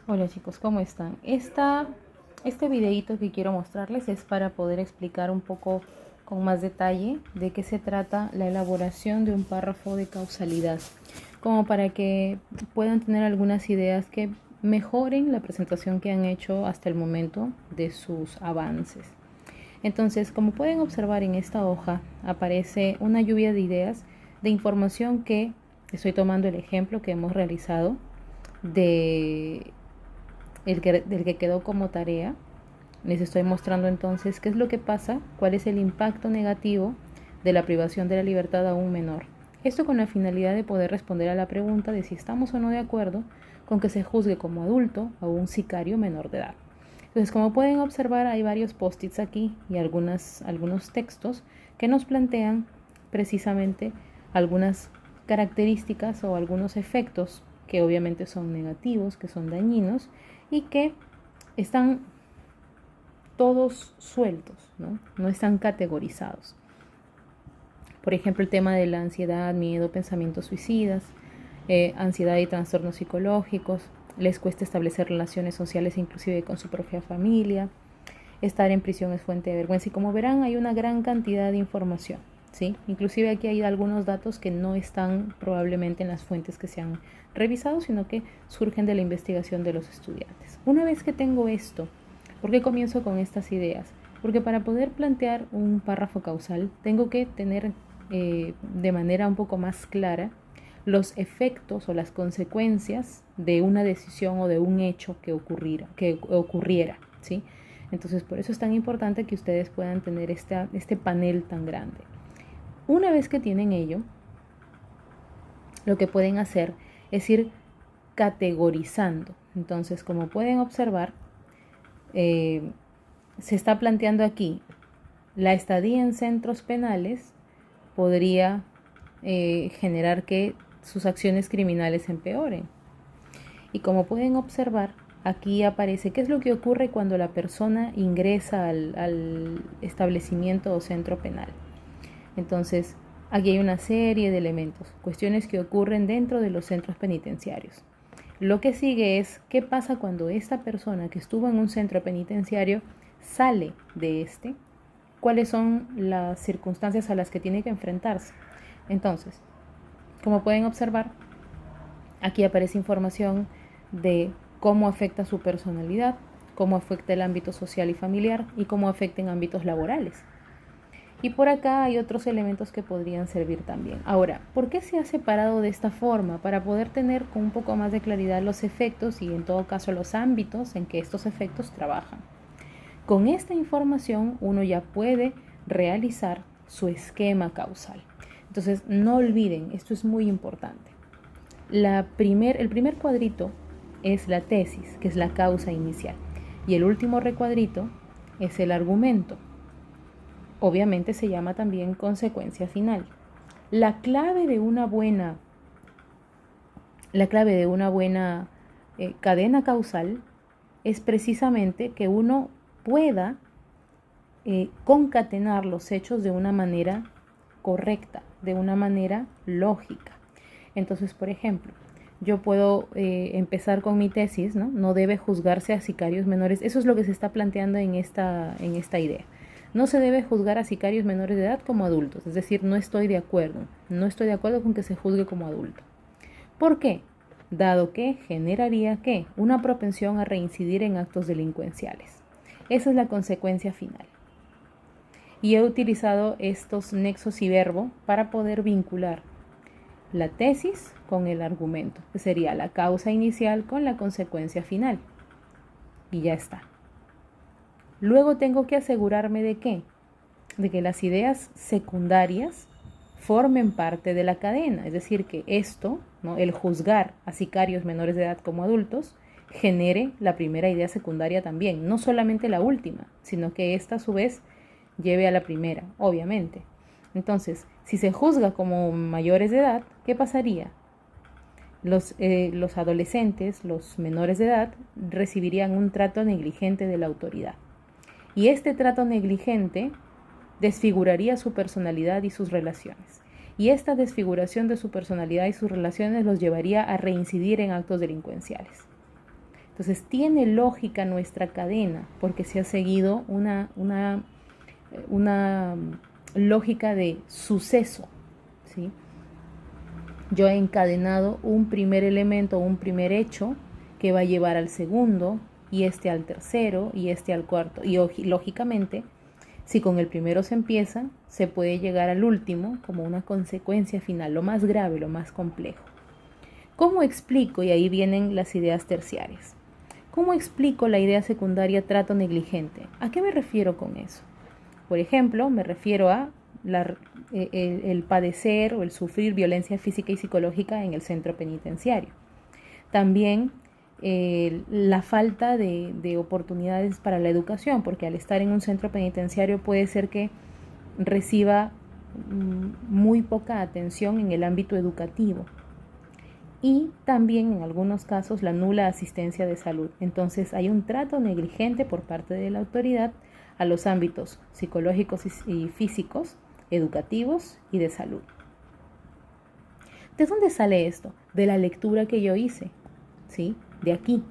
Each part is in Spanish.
Hola chicos, ¿cómo están? Este videíto que quiero mostrarles es para poder explicar un poco con más detalle de qué se trata la elaboración de un párrafo de causalidad, como para que puedan tener algunas ideas que mejoren la presentación que han hecho hasta el momento de sus avances. Entonces, como pueden observar en esta hoja, aparece una lluvia de ideas, de información que estoy tomando el ejemplo que hemos realizado de del que quedó como tarea. Les estoy mostrando entonces qué es lo que pasa, cuál es el impacto negativo de la privación de la libertad a un menor. Esto con la finalidad de poder responder a la pregunta de si estamos o no de acuerdo con que se juzgue como adulto a un sicario menor de edad. Entonces, como pueden observar, hay varios post-its aquí y algunos textos que nos plantean precisamente algunas características o algunos efectos que obviamente son negativos, que son dañinos y que están todos sueltos, no están categorizados. Por ejemplo, el tema de la ansiedad, miedo, pensamientos suicidas, ansiedad y trastornos psicológicos, les cuesta establecer relaciones sociales inclusive con su propia familia, estar en prisión es fuente de vergüenza y como verán hay una gran cantidad de información, ¿sí? Inclusive aquí hay algunos datos que no están probablemente en las fuentes que se han revisado, sino que surgen de la investigación de los estudiantes. Una vez que tengo esto, ¿por qué comienzo con estas ideas? Porque para poder plantear un párrafo causal tengo que tener de manera un poco más clara los efectos o las consecuencias de una decisión o de un hecho que ocurriera, ¿sí? Entonces, por eso es tan importante que ustedes puedan tener este panel tan grande. Una vez que tienen ello, lo que pueden hacer es ir categorizando. Entonces, como pueden observar, se está planteando aquí la estadía en centros penales podría generar que sus acciones criminales empeoren. Y como pueden observar, aquí aparece qué es lo que ocurre cuando la persona ingresa al establecimiento o centro penal. Entonces, aquí hay una serie de elementos, cuestiones que ocurren dentro de los centros penitenciarios. Lo que sigue es qué pasa cuando esta persona que estuvo en un centro penitenciario sale de este, cuáles son las circunstancias a las que tiene que enfrentarse. Entonces, como pueden observar, aquí aparece información de cómo afecta su personalidad, cómo afecta el ámbito social y familiar y cómo afecta en ámbitos laborales. Y por acá hay otros elementos que podrían servir también. Ahora, ¿por qué se ha separado de esta forma? Para poder tener con un poco más de claridad los efectos y en todo caso los ámbitos en que estos efectos trabajan. Con esta información uno ya puede realizar su esquema causal. Entonces, no olviden, esto es muy importante. El primer cuadrito es la tesis, que es la causa inicial. Y el último recuadrito es el argumento. Obviamente se llama también consecuencia final. La clave de una buena, la clave de una buena cadena causal es precisamente que uno pueda concatenar los hechos de una manera correcta, de una manera lógica. Entonces, por ejemplo, yo puedo empezar con mi tesis, ¿no? No debe juzgarse a sicarios menores. Eso es lo que se está planteando en esta idea. No se debe juzgar a sicarios menores de edad como adultos. Es decir, no estoy de acuerdo. No estoy de acuerdo con que se juzgue como adulto. ¿Por qué? Dado que generaría ¿qué? Una propensión a reincidir en actos delincuenciales. Esa es la consecuencia final. Y he utilizado estos nexos y verbo para poder vincular la tesis con el argumento, que sería la causa inicial con la consecuencia final. Y ya está. Luego tengo que asegurarme de qué? De que las ideas secundarias formen parte de la cadena, es decir, que esto, ¿no? El juzgar a sicarios menores de edad como adultos, genere la primera idea secundaria también, no solamente la última, sino que esta a su vez lleve a la primera, obviamente. Entonces, si se juzga como mayores de edad, ¿qué pasaría? Los adolescentes, los menores de edad, recibirían un trato negligente de la autoridad. Y este trato negligente desfiguraría su personalidad y sus relaciones. Y esta desfiguración de su personalidad y sus relaciones los llevaría a reincidir en actos delincuenciales. Entonces tiene lógica nuestra cadena porque se ha seguido una lógica de suceso, ¿sí? Yo he encadenado un primer elemento, un primer hecho que va a llevar al segundo y este al tercero y este al cuarto. Y lógicamente, si con el primero se empieza, se puede llegar al último como una consecuencia final, lo más grave, lo más complejo. ¿Cómo explico? Y ahí vienen las ideas terciarias. ¿Cómo explico la idea secundaria trato negligente? ¿A qué me refiero con eso? Por ejemplo, me refiero a el padecer o el sufrir violencia física y psicológica en el centro penitenciario. También la falta de oportunidades para la educación, porque al estar en un centro penitenciario puede ser que reciba muy poca atención en el ámbito educativo. Y también en algunos casos la nula asistencia de salud. Entonces hay un trato negligente por parte de la autoridad a los ámbitos psicológicos y físicos, educativos y de salud. ¿De dónde sale esto? De la lectura que yo hice, ¿sí? De aquí,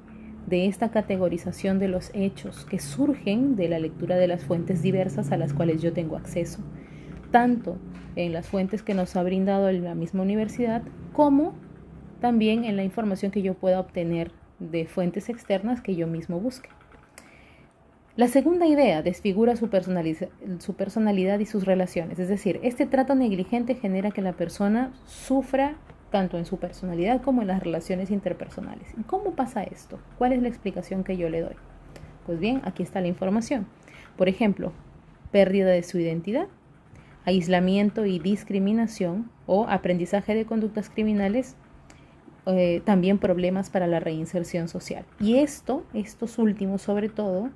de esta categorización de los hechos que surgen de la lectura de las fuentes diversas a las cuales yo tengo acceso, tanto en las fuentes que nos ha brindado la misma universidad como también en la información que yo pueda obtener de fuentes externas que yo mismo busque. La segunda idea desfigura su personalidad y sus relaciones, es decir, este trato negligente genera que la persona sufra tanto en su personalidad como en las relaciones interpersonales. ¿Y cómo pasa esto? ¿Cuál es la explicación que yo le doy? Pues bien, aquí está la información. Por ejemplo, pérdida de su identidad, aislamiento y discriminación o aprendizaje de conductas criminales, también problemas para la reinserción social. Y estos últimos sobre todo,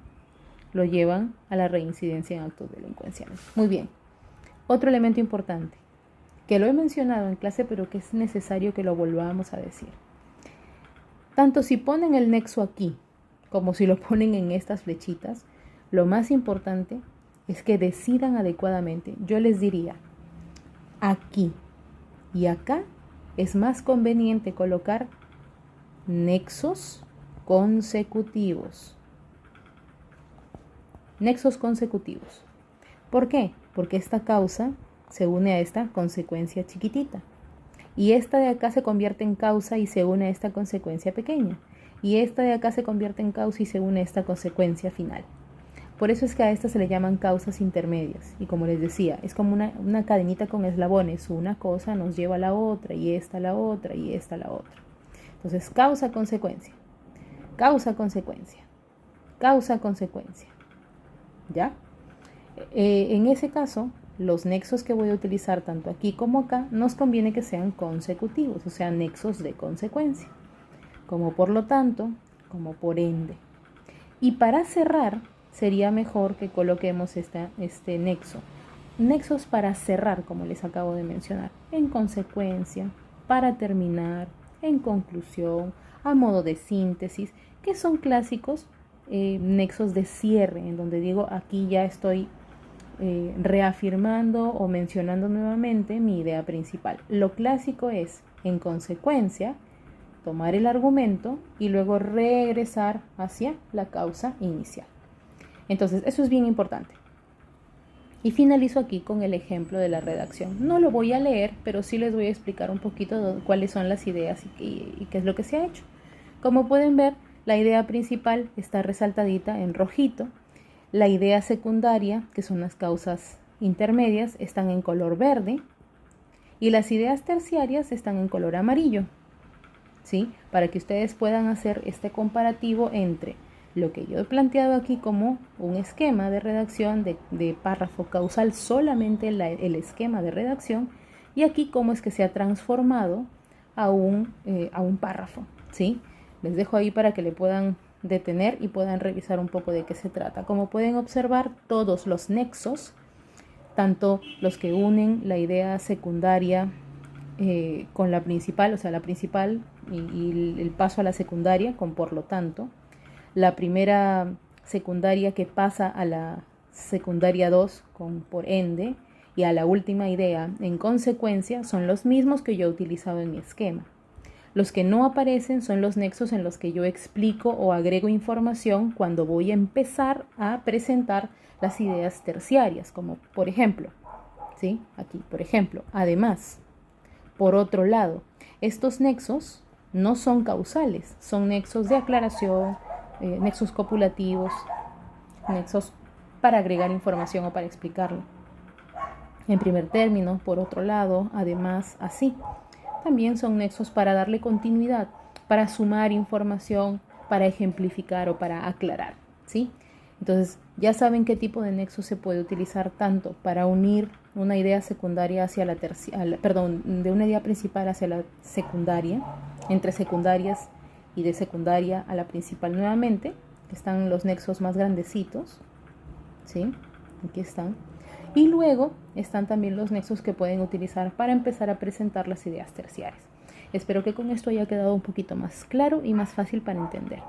lo llevan a la reincidencia en actos delincuenciales. Muy bien. Otro elemento importante, que lo he mencionado en clase, pero que es necesario que lo volvamos a decir. Tanto si ponen el nexo aquí, como si lo ponen en estas flechitas, lo más importante es que decidan adecuadamente. Yo les diría, aquí y acá es más conveniente colocar nexos consecutivos. Nexos consecutivos. ¿Por qué? Porque esta causa se une a esta consecuencia chiquitita. Y esta de acá se convierte en causa y se une a esta consecuencia pequeña. Y esta de acá se convierte en causa y se une a esta consecuencia final. Por eso es que a estas se le llaman causas intermedias. Y como les decía, es como una cadenita con eslabones. Una cosa nos lleva a la otra, y esta a la otra, y esta a la otra. Entonces, causa-consecuencia. Causa-consecuencia. Causa-consecuencia. ¿Ya? En ese caso, los nexos que voy a utilizar tanto aquí como acá nos conviene que sean consecutivos, o sea, nexos de consecuencia, como por lo tanto, como por ende. Y para cerrar, sería mejor que coloquemos este nexo. Nexos para cerrar, como les acabo de mencionar, en consecuencia, para terminar, en conclusión, a modo de síntesis, que son clásicos nexos de cierre, en donde digo aquí ya estoy reafirmando o mencionando nuevamente mi idea principal. Lo clásico es, en consecuencia, tomar el argumento y luego regresar hacia la causa inicial. Entonces, eso es bien importante. Y finalizo aquí con el ejemplo de la redacción. No lo voy a leer, pero sí les voy a explicar un poquito cuáles son las ideas y qué es lo que se ha hecho. Como pueden ver, la idea principal está resaltadita en rojito. La idea secundaria, que son las causas intermedias, están en color verde. Y las ideas terciarias están en color amarillo. ¿Sí? Para que ustedes puedan hacer este comparativo entre lo que yo he planteado aquí como un esquema de redacción de párrafo causal, solamente el esquema de redacción, y aquí cómo es que se ha transformado a un párrafo, ¿sí? Les dejo ahí para que le puedan detener y puedan revisar un poco de qué se trata. Como pueden observar, todos los nexos, tanto los que unen la idea secundaria con la principal, o sea, la principal y el paso a la secundaria, con por lo tanto, la primera secundaria que pasa a la secundaria 2 con por ende, y a la última idea en consecuencia, son los mismos que yo he utilizado en mi esquema. Los que no aparecen son los nexos en los que yo explico o agrego información cuando voy a empezar a presentar las ideas terciarias, como por ejemplo, ¿sí? Aquí, por ejemplo, además. Por otro lado, estos nexos no son causales, son nexos de aclaración, nexos copulativos, nexos para agregar información o para explicarlo. En primer término, por otro lado, además, así. También son nexos para darle continuidad, para sumar información, para ejemplificar o para aclarar, ¿sí? Entonces, ya saben qué tipo de nexo se puede utilizar tanto para unir una idea secundaria hacia la terciaria, perdón, de una idea principal hacia la secundaria, entre secundarias y de secundaria a la principal nuevamente, que están los nexos más grandecitos, ¿sí? Aquí están. Y luego están también los nexos que pueden utilizar para empezar a presentar las ideas terciarias. Espero que con esto haya quedado un poquito más claro y más fácil para entender.